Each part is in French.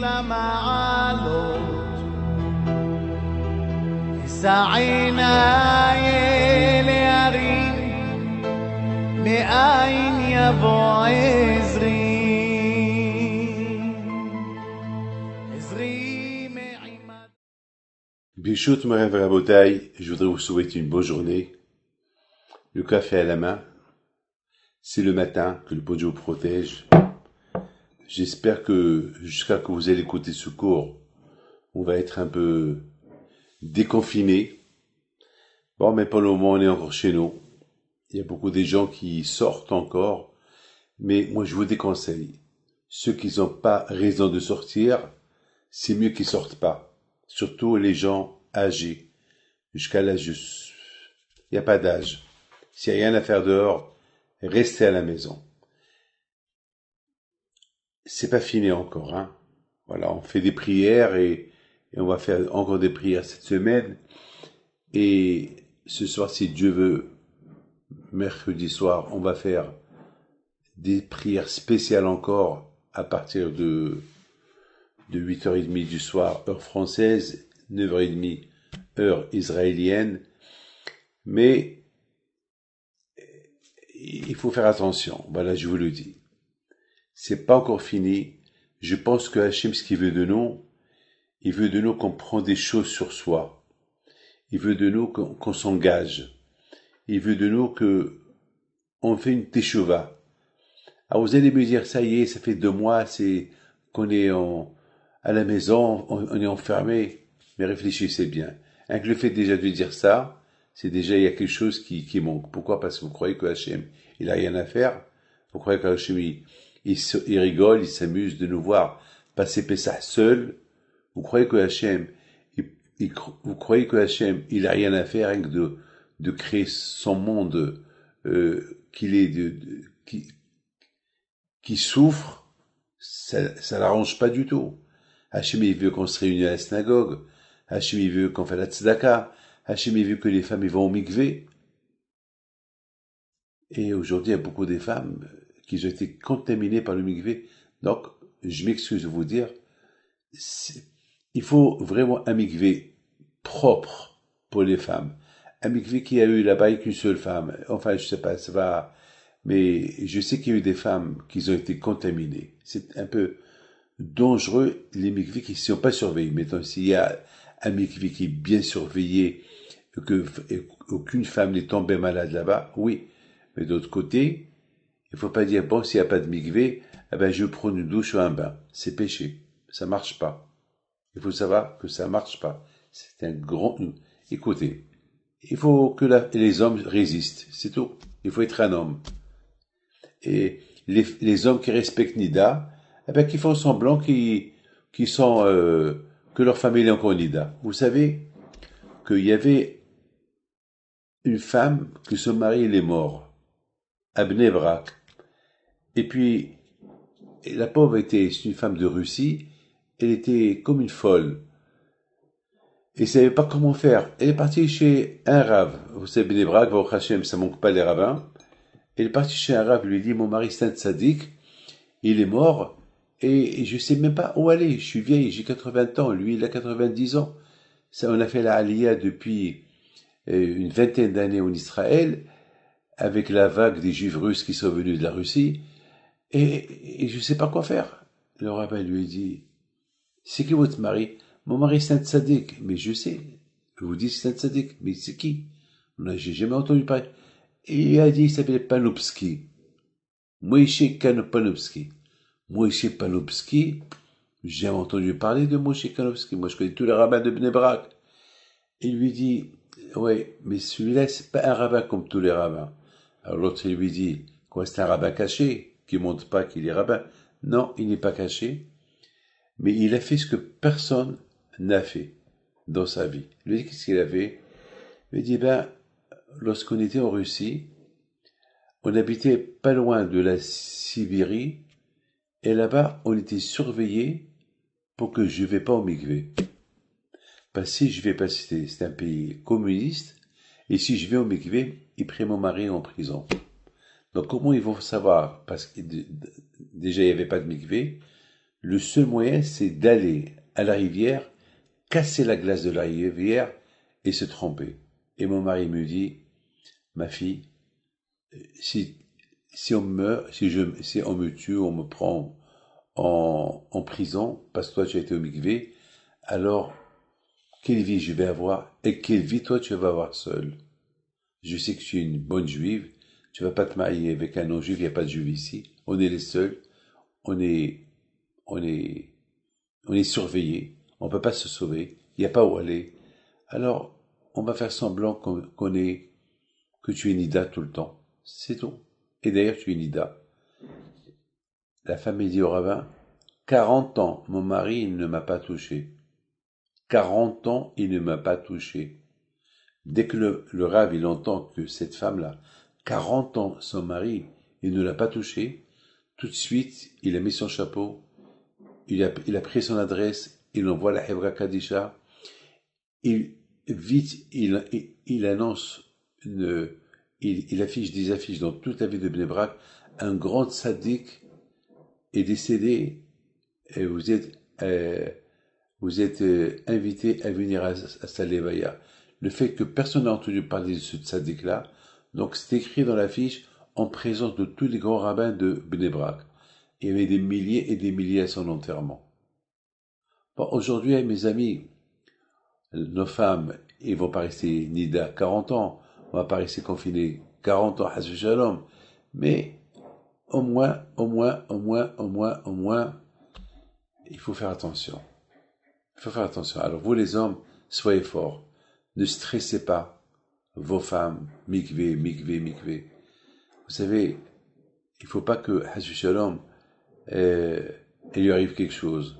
למעלות, סעינה להרים, מאין יבוא עזרי, עזרי מעימד. Bichout Morav Rabotai, je voudrais vous souhaiter une bonne journée. Le café à la main. C'est le matin, que le bon Dieu vous protège. J'espère que jusqu'à que vous allez écouter ce cours, on va être un peu déconfiné. Bon, mais pour le moment, on est encore chez nous. Il y a beaucoup de gens qui sortent encore. Mais moi, je vous déconseille. Ceux qui n'ont pas raison de sortir, c'est mieux qu'ils sortent pas. Surtout les gens âgés. Jusqu'à l'âge, il n'y a pas d'âge. S'il n'y a rien à faire dehors, restez à la maison. C'est pas fini encore, hein. Voilà, on fait des prières et on va faire encore des prières cette semaine. Et ce soir, si Dieu veut, mercredi soir, on va faire des prières spéciales encore à partir de 8h30 du soir, heure française, 9h30, heure israélienne. Mais il faut faire attention. Voilà, je vous le dis. C'est pas encore fini. Je pense que Hachem, ce qu'il veut de nous, il veut de nous qu'on prend des choses sur soi. Il veut de nous qu'on s'engage. Il veut de nous qu'on fait une teshuva. Alors vous allez me dire, ça y est, ça fait 2 mois, c'est qu'on est à la maison, on est enfermé. Mais réfléchissez bien. Avec le fait déjà de dire ça, c'est déjà, il y a quelque chose qui manque. Pourquoi? Parce que vous croyez que Hachem, il a rien à faire. Vous croyez que Hachem, il rigole, il s'amuse de nous voir passer Pessah seul. Vous croyez que Hachem, vous croyez que Hachem, il a rien à faire rien que de créer son monde, qui souffre, ça l'arrange pas du tout. Hachem, il veut qu'on se réunisse à la synagogue. Hachem, il veut qu'on fasse la tzedaka. Hachem, il veut que les femmes, ils vont au mikvé. Et aujourd'hui, il y a beaucoup de femmes qui ont été contaminées par le mikvé. Donc, je m'excuse de vous dire, il faut vraiment un mikvé propre pour les femmes. Un mikvé qui a eu là-bas avec une seule femme. Enfin, je sais pas, ça va. Mais je sais qu'il y a eu des femmes qui ont été contaminées. C'est un peu dangereux, les mikvés qui ne sont pas surveillés. Maintenant, s'il y a un mikvé qui est bien surveillé, qu'aucune femme n'est tombée malade là-bas, oui. Mais d'autre côté, il faut pas dire, bon, s'il n'y a pas de mikvé, eh ben, je prends une douche ou un bain. C'est péché. Ça marche pas. Il faut savoir que ça marche pas. C'est un grand, écoutez, il faut que les hommes résistent. C'est tout. Il faut être un homme. Et les hommes qui respectent Nida, eh ben, qui font semblant que leur famille est encore Nida. Vous savez qu'il y avait une femme que son mari il est mort à Bnei Brak. Et puis, la pauvre c'est une femme de Russie, elle était comme une folle. Et elle savait pas comment faire. Elle est partie chez un rave. Vous savez, Bnei Brak, Baruch Hashem, ça manque pas les rabbins. Elle est partie chez un rave, lui dit, mon mari c'est un tzaddik, il est mort, et je sais même pas où aller. Je suis vieille, j'ai 80 ans, lui il a 90 ans. Ça, on a fait la aliyah depuis une vingtaine d'années en Israël, avec la vague des juifs russes qui sont venus de la Russie, et je sais pas quoi faire. Le rabbin lui dit, c'est qui votre mari? Mon mari c'est un tzaddik. Mais je sais, je vous dis c'est un tzaddik, mais c'est qui? J'ai jamais entendu parler. Et il a dit, il s'appelle Panopski. Moïse Panopski. Moïse Panopski, j'ai jamais entendu parler de Moïse Panopski. Moi, je connais tous les rabbins de Bnei Brak. Il lui dit, ouais, mais celui-là, c'est pas un rabbin comme tous les rabbins. Alors l'autre, il lui dit, quoi, c'est un rabbin caché, qui montre pas qu'il est rabbin. Non, il n'est pas caché. Mais il a fait ce que personne n'a fait dans sa vie. Il lui dit, qu'est-ce qu'il a fait? Il lui dit, lorsqu'on était en Russie, on habitait pas loin de la Sibérie, et là-bas, on était surveillé pour que je ne vais pas au mikvé. Parce que si je vais pas, c'est un pays communiste, et si je vais au mikvé, ils prennent mon mari en prison. Donc comment ils vont savoir? Parce que déjà, il n'y avait pas de mikvé. Le seul moyen, c'est d'aller à la rivière, casser la glace de la rivière et se tremper. Et mon mari me dit, ma fille, si, si on meurt, si on me tue, on me prend en prison, parce que toi tu as été au mikvé, alors quelle vie je vais avoir et quelle vie toi tu vas avoir seul. Je sais que tu es une bonne juive, tu vas pas te marier avec un non-juif, il n'y a pas de juif ici, on est les seuls, on est, on est, on est surveillés, on peut pas se sauver, il n'y a pas où aller. Alors, on va faire semblant que tu es Nida tout le temps. C'est tout. Et d'ailleurs, tu es Nida. La femme dit au rabbin, 40 ans, mon mari, il ne m'a pas touché. 40 ans, il ne m'a pas touché. Dès que le Rav, il entend que cette femme-là, 40 ans, son mari, il ne l'a pas touché, tout de suite, il a mis son chapeau, il a pris son adresse, il envoie la Hebra Kadisha, il annonce il affiche des affiches dans toute la ville de Bnei Brak, un grand tzaddik est décédé et vous êtes invité à venir à sa levaya. Le fait que personne n'a entendu parler de ce tzaddik-là, donc c'est écrit dans l'affiche en présence de tous les grands rabbins de Bnei Brak. Il y avait des milliers et des milliers à son enterrement. Bon, aujourd'hui, mes amis, nos femmes, ils vont pas rester Nida 40 ans, on va pas rester confinés 40 ans, Hasbi Shalom, mais au moins, il faut faire attention. Il faut faire attention. Alors vous les hommes, soyez forts. Ne stressez pas vos femmes, mikvé. Vous savez, il faut pas que Hasbi Shalom, il lui arrive quelque chose.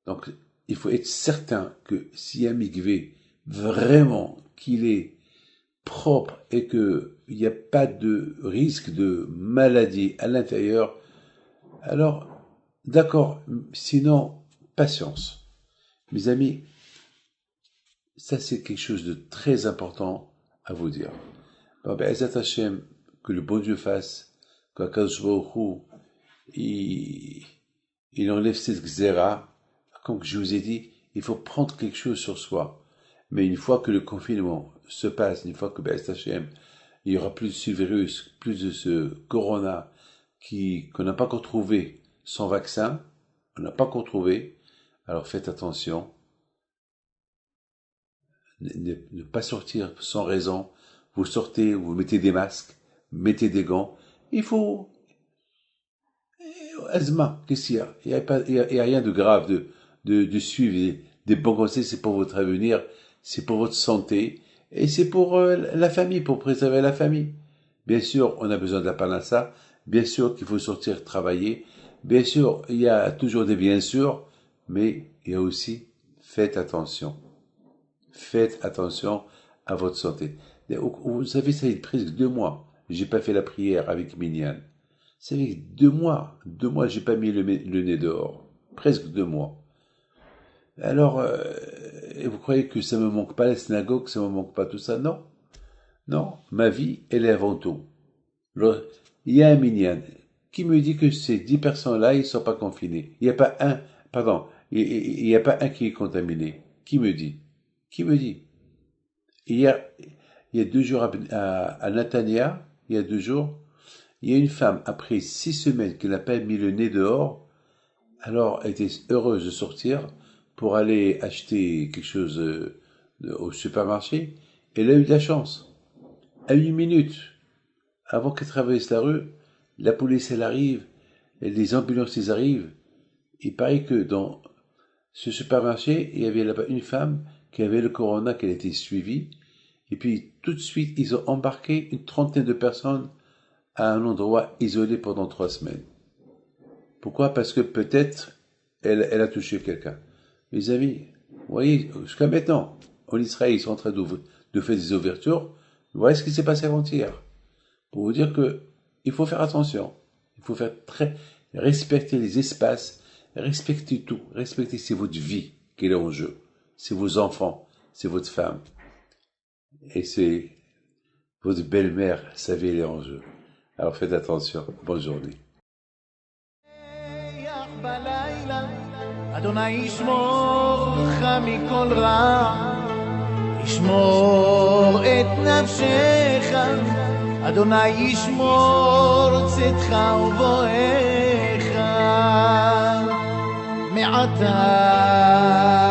Donc, il faut être certain que si un mikvé, vraiment qu'il est propre et qu'il n'y a pas de risque de maladie à l'intérieur, alors, d'accord, sinon, patience. Mes amis, ça c'est quelque chose de très important à vous dire. Alors, Be'ezat Hashem, que le bon Dieu fasse, qu'Akadosh Baruch Hu, il enlève cette xéra. Comme je vous ai dit, il faut prendre quelque chose sur soi. Mais une fois que le confinement se passe, une fois que Be'ezat Hashem, il y aura plus de ce virus, plus de ce corona qu'on n'a pas encore trouvé sans vaccin, on n'a pas encore trouvé, alors faites attention. Ne pas sortir sans raison. Vous sortez, vous mettez des masques, mettez des gants. Il faut... Azma, qu'est-ce qu'il y a? Il y a rien de grave de suivre des bons conseils, c'est pour votre avenir, c'est pour votre santé, et c'est pour la famille, pour préserver la famille. Bien sûr, on a besoin de la parnassa, bien sûr qu'il faut sortir travailler, bien sûr, il y a toujours des bien sûr, mais il y a aussi, faites attention à votre santé. Vous savez, ça fait presque 2 mois, j'ai pas fait la prière avec Minyan. Ça fait 2 mois, j'ai pas mis le nez dehors. Presque 2 mois. Alors, vous croyez que ça me manque pas la synagogue, ça me manque pas tout ça? Non. Non. Ma vie, elle est avant tout. Il y a un minyan. Qui me dit que ces 10 personnes-là, ils sont pas confinés? Il n'y a pas un, pardon, il y a pas un qui est contaminé. Qui me dit? Qui me dit? Il y a 2 jours à Natania, il y a 2 jours, il y a une femme, après 6 semaines qu'elle n'a pas mis le nez dehors, alors elle était heureuse de sortir pour aller acheter quelque chose au supermarché. Elle a eu de la chance. À 1 minute, avant qu'elle traverse la rue, la police elle arrive, et les ambulances ils arrivent. Il paraît que dans ce supermarché, il y avait là-bas une femme qui avait le corona, qu'elle était suivie. Et puis tout de suite, ils ont embarqué une 30aine de personnes à un endroit isolé pendant 3 semaines. Pourquoi? Parce que peut-être elle a touché quelqu'un. Mes amis, vous voyez, jusqu'à maintenant, en Israël, ils sont en train de faire des ouvertures. Vous voyez ce qui s'est passé avant-hier. Pour vous dire que il faut faire attention. Il faut respecter les espaces, respecter tout. Respecter, c'est votre vie qui est en jeu. C'est vos enfants, c'est votre femme. Et c'est votre belle-mère, sa vie, elle est en jeu. Alors faites attention. Bonne journée. אדוני ישמור לך מכל רע, ישמור את נפשך, אדוני ישמור צאתך ובואך מעתה